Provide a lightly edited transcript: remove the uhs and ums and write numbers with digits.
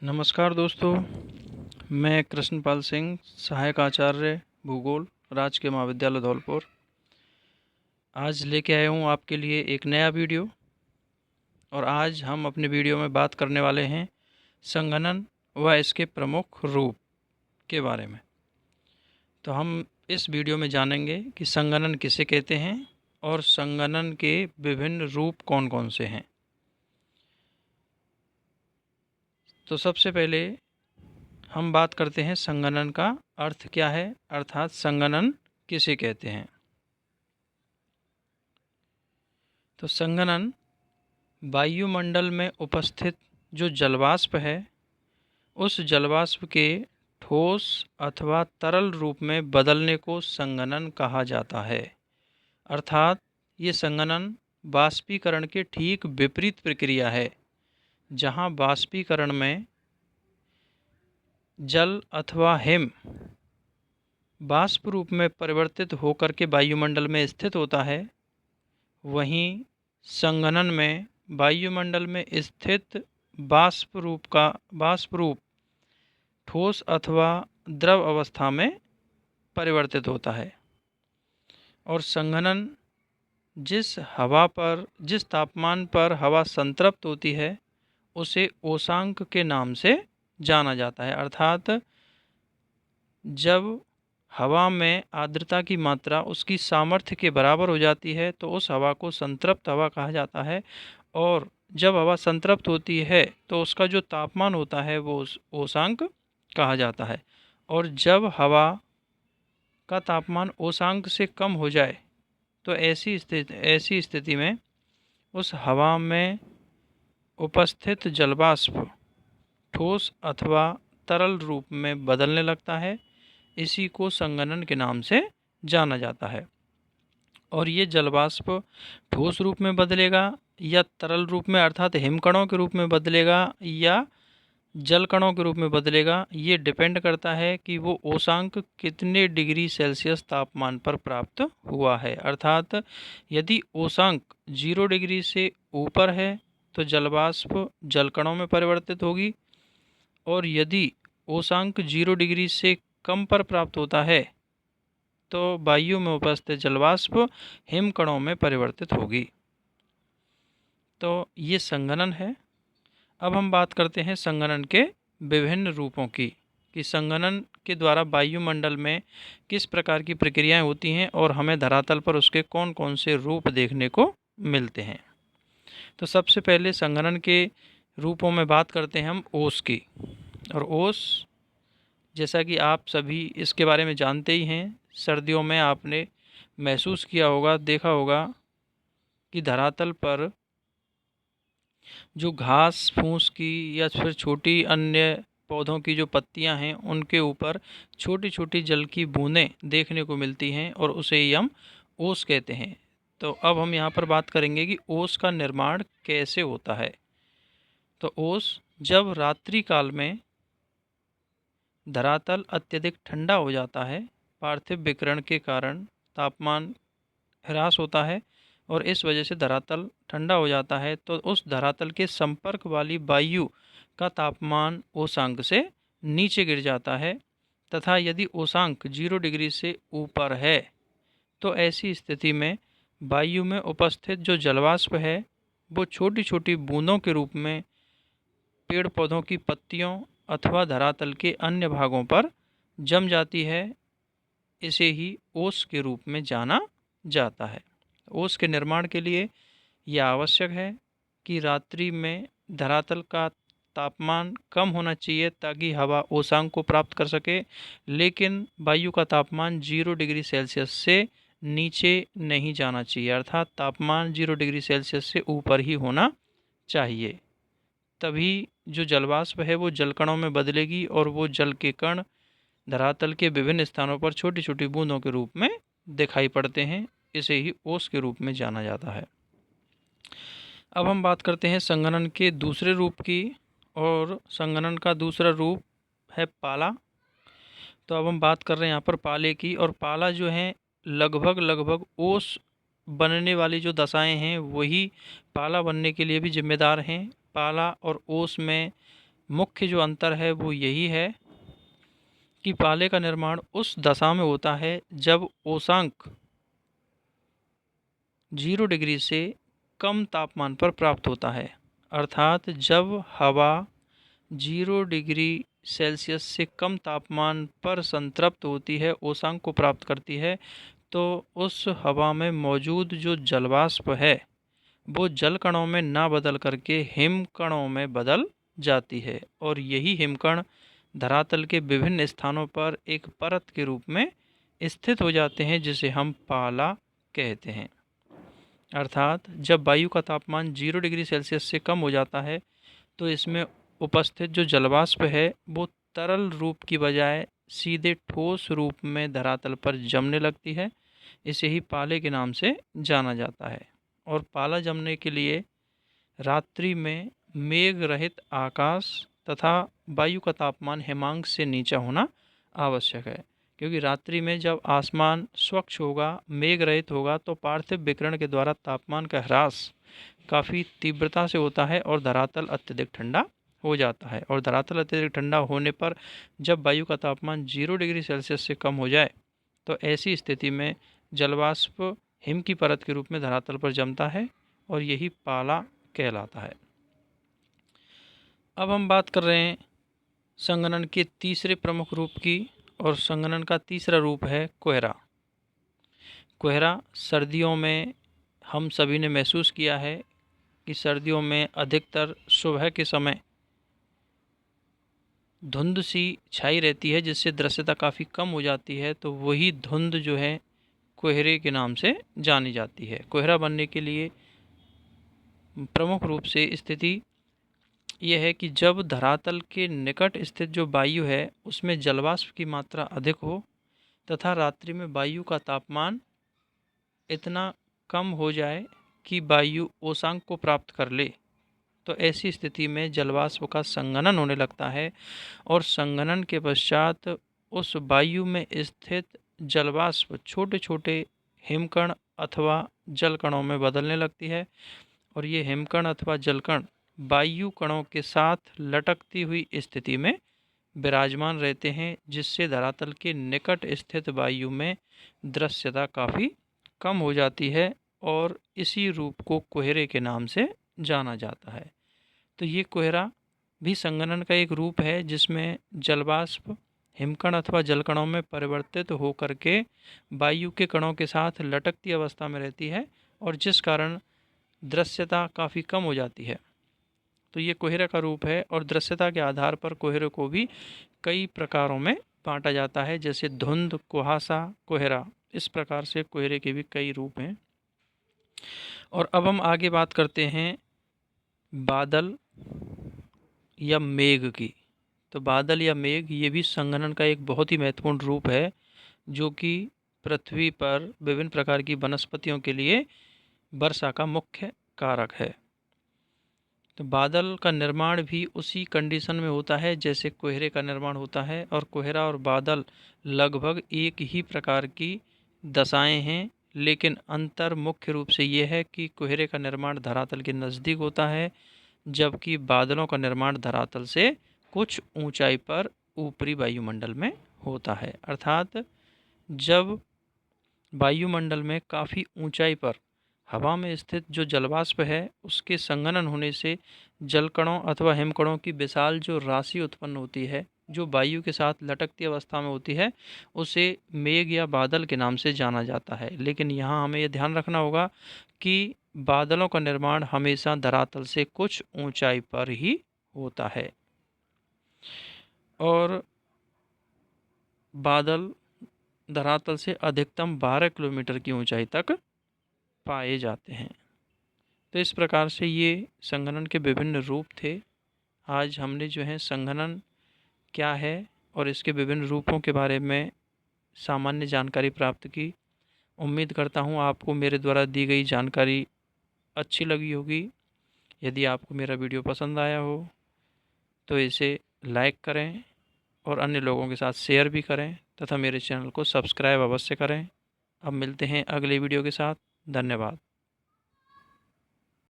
नमस्कार दोस्तों, मैं कृष्णपाल सिंह, सहायक आचार्य भूगोल, राजकीय महाविद्यालय धौलपुर। आज लेके आया हूँ आपके लिए एक नया वीडियो। और आज हम अपने वीडियो में बात करने वाले हैं संगणन व इसके प्रमुख रूप के बारे में। तो हम इस वीडियो में जानेंगे कि संगणन किसे कहते हैं और संगणन के विभिन्न रूप कौन कौन से हैं। तो सबसे पहले हम बात करते हैं संगणन का अर्थ क्या है, अर्थात संगणन किसे कहते हैं। तो संगणन वायुमंडल में उपस्थित जो जलवाष्प है, उस जलवाष्प के ठोस अथवा तरल रूप में बदलने को संगणन कहा जाता है। अर्थात ये संगणन वाष्पीकरण के ठीक विपरीत प्रक्रिया है, जहाँ वाष्पीकरण में जल अथवा हिम वाष्प रूप में परिवर्तित होकर के वायुमंडल में स्थित होता है, वहीं संगणन में वायुमंडल में स्थित वाष्प रूप ठोस अथवा द्रव अवस्था में परिवर्तित होता है। और संगणन जिस तापमान पर हवा संतृप्त होती है, उसे ओसांक के नाम से जाना जाता है। अर्थात जब हवा में आर्द्रता की मात्रा उसकी सामर्थ्य के बराबर हो जाती है, तो उस हवा को संतृप्त हवा कहा जाता है। और जब हवा संतृप्त होती है तो उसका जो तापमान होता है वो ओसांक कहा जाता है। और जब हवा का तापमान ओसांक से कम हो जाए, तो ऐसी स्थिति में उस हवा में उपस्थित जलवाष्प ठोस अथवा तरल रूप में बदलने लगता है। इसी को संगणन के नाम से जाना जाता है। और ये जलवाष्प ठोस रूप में बदलेगा या तरल रूप में अर्थात हिमकणों के रूप में बदलेगा या जल कणों के रूप में बदलेगा, ये डिपेंड करता है कि वो ओसांक कितने डिग्री सेल्सियस तापमान पर प्राप्त हुआ है। अर्थात यदि ओसांक 0 डिग्री से ऊपर है तो जलवाष्प जल कणों में परिवर्तित होगी, और यदि ओसांक 0 डिग्री से कम पर प्राप्त होता है तो वायु में उपस्थित जलवाष्प हिमकणों में परिवर्तित होगी। तो ये संगणन है। अब हम बात करते हैं संगणन के विभिन्न रूपों की, कि संगणन के द्वारा वायुमंडल में किस प्रकार की प्रक्रियाएं होती हैं और हमें धरातल पर उसके कौन कौन से रूप देखने को मिलते हैं। तो सबसे पहले संगणन के रूपों में बात करते हैं हम ओस की। और ओस, जैसा कि आप सभी इसके बारे में जानते ही हैं, सर्दियों में आपने महसूस किया होगा, देखा होगा कि धरातल पर जो घास फूस की या फिर छोटी अन्य पौधों की जो पत्तियां हैं, उनके ऊपर छोटी छोटी जल की बूंदें देखने को मिलती हैं, और उसे ही हम ओस कहते हैं। तो अब हम यहाँ पर बात करेंगे कि ओस का निर्माण कैसे होता है। तो ओस जब रात्रि काल में धरातल अत्यधिक ठंडा हो जाता है, पार्थिव विकिरण के कारण तापमान ह्रास होता है और इस वजह से धरातल ठंडा हो जाता है, तो उस धरातल के संपर्क वाली वायु का तापमान ओसांक से नीचे गिर जाता है। तथा यदि ओसांक 0 डिग्री से ऊपर है तो ऐसी स्थिति में वायु में उपस्थित जो जलवाष्प है, वो छोटी छोटी बूंदों के रूप में पेड़ पौधों की पत्तियों अथवा धरातल के अन्य भागों पर जम जाती है। इसे ही ओस के रूप में जाना जाता है। ओस के निर्माण के लिए यह आवश्यक है कि रात्रि में धरातल का तापमान कम होना चाहिए ताकि हवा ओसांक को प्राप्त कर सके, लेकिन वायु का तापमान 0 डिग्री सेल्सियस से नीचे नहीं जाना चाहिए। अर्थात तापमान 0 डिग्री सेल्सियस से ऊपर ही होना चाहिए। तभी जो जलवाष्प है वो जलकणों में बदलेगी और वो जल के कण धरातल के विभिन्न स्थानों पर छोटी छोटी बूंदों के रूप में दिखाई पड़ते हैं। इसे ही ओस के रूप में जाना जाता है। अब हम बात करते हैं संगणन के दूसरे रूप की, और संगणन का दूसरा रूप है पाला। तो अब हम बात कर रहे हैं यहाँ पर पाले की। और पाला जो है लगभग ओस बनने वाली जो दशाएं हैं वही पाला बनने के लिए भी जिम्मेदार हैं। पाला और ओस में मुख्य जो अंतर है वो यही है कि पाले का निर्माण उस दशा में होता है जब उष्मांक 0 डिग्री से कम तापमान पर प्राप्त होता है। अर्थात जब हवा 0 डिग्री सेल्सियस से कम तापमान पर संतृप्त होती है, उष्मांक को प्राप्त करती है, तो उस हवा में मौजूद जो जलवाष्प है वो जल कणों में ना बदल करके हिम कणों में बदल जाती है, और यही हिमकण धरातल के विभिन्न स्थानों पर एक परत के रूप में स्थित हो जाते हैं, जिसे हम पाला कहते हैं। अर्थात जब वायु का तापमान 0 डिग्री सेल्सियस से कम हो जाता है तो इसमें उपस्थित जो जलवाष्प है वो तरल रूप की बजाय सीधे ठोस रूप में धरातल पर जमने लगती है। इसे ही पाले के नाम से जाना जाता है। और पाला जमने के लिए रात्रि में मेघ रहित आकाश तथा वायु का तापमान हिमांक से नीचा होना आवश्यक है, क्योंकि रात्रि में जब आसमान स्वच्छ होगा, मेघ रहित होगा, तो पार्थिव विकिरण के द्वारा तापमान का ह्रास काफ़ी तीव्रता से होता है और धरातल अत्यधिक ठंडा हो जाता है। और धरातल अत्यधिक ठंडा होने पर जब वायु का तापमान 0 डिग्री सेल्सियस से कम हो जाए तो ऐसी स्थिति में जलवाष्प हिम की परत के रूप में धरातल पर जमता है और यही पाला कहलाता है। अब हम बात कर रहे हैं संघनन के तीसरे प्रमुख रूप की, और संघनन का तीसरा रूप है कोहरा। कोहरा सर्दियों में हम सभी ने महसूस किया है कि सर्दियों में अधिकतर सुबह के समय धुंध सी छाई रहती है, जिससे दृश्यता काफ़ी कम हो जाती है, तो वही धुंध जो है कोहरे के नाम से जानी जाती है। कोहरा बनने के लिए प्रमुख रूप से स्थिति यह है कि जब धरातल के निकट स्थित जो वायु है उसमें जलवाष्प की मात्रा अधिक हो तथा रात्रि में वायु का तापमान इतना कम हो जाए कि वायु उष्मांक को प्राप्त कर ले, तो ऐसी स्थिति में जलवाष्प का संघनन होने लगता है और संघनन के पश्चात उस वायु में स्थित जलवाष्प छोटे छोटे हिमकण अथवा जलकणों में बदलने लगती है, और ये हिमकण अथवा जलकण वायु कणों के साथ लटकती हुई स्थिति में विराजमान रहते हैं, जिससे धरातल के निकट स्थित वायु में दृश्यता काफ़ी कम हो जाती है और इसी रूप को कोहरे के नाम से जाना जाता है। तो ये कोहरा भी संघनन का एक रूप है जिसमें जलवाष्प हिमकण अथवा जलकणों में परिवर्तित होकर के वायु के कणों के साथ लटकती अवस्था में रहती है और जिस कारण दृश्यता काफ़ी कम हो जाती है। तो ये कोहरे का रूप है और दृश्यता के आधार पर कोहरे को भी कई प्रकारों में बांटा जाता है, जैसे धुंध, कुहासा, कोहरा। इस प्रकार से कोहरे के भी कई रूप हैं। और अब हम आगे बात करते हैं बादल या मेघ की। तो बादल या मेघ ये भी संघनन का एक बहुत ही महत्वपूर्ण रूप है, जो कि पृथ्वी पर विभिन्न प्रकार की वनस्पतियों के लिए वर्षा का मुख्य कारक है। तो बादल का निर्माण भी उसी कंडीशन में होता है जैसे कोहरे का निर्माण होता है, और कोहरा और बादल लगभग एक ही प्रकार की दशाएं हैं, लेकिन अंतर मुख्य रूप से ये है कि कोहरे का निर्माण धरातल के नज़दीक होता है, जबकि बादलों का निर्माण धरातल से कुछ ऊंचाई पर ऊपरी वायुमंडल में होता है। अर्थात जब वायुमंडल में काफ़ी ऊंचाई पर हवा में स्थित जो जलवाष्प है उसके संघनन होने से जलकणों अथवा हिमकणों की विशाल जो राशि उत्पन्न होती है, जो वायु के साथ लटकती अवस्था में होती है, उसे मेघ या बादल के नाम से जाना जाता है। लेकिन यहाँ हमें यह ध्यान रखना होगा कि बादलों का निर्माण हमेशा धरातल से कुछ ऊंचाई पर ही होता है और बादल धरातल से अधिकतम 12 किलोमीटर की ऊंचाई तक पाए जाते हैं। तो इस प्रकार से ये संघनन के विभिन्न रूप थे। आज हमने जो है संघनन क्या है और इसके विभिन्न रूपों के बारे में सामान्य जानकारी प्राप्त की। उम्मीद करता हूँ आपको मेरे द्वारा दी गई जानकारी अच्छी लगी होगी। यदि आपको मेरा वीडियो पसंद आया हो तो इसे लाइक करें और अन्य लोगों के साथ शेयर भी करें तथा मेरे चैनल को सब्सक्राइब अवश्य करें। अब मिलते हैं अगले वीडियो के साथ। धन्यवाद।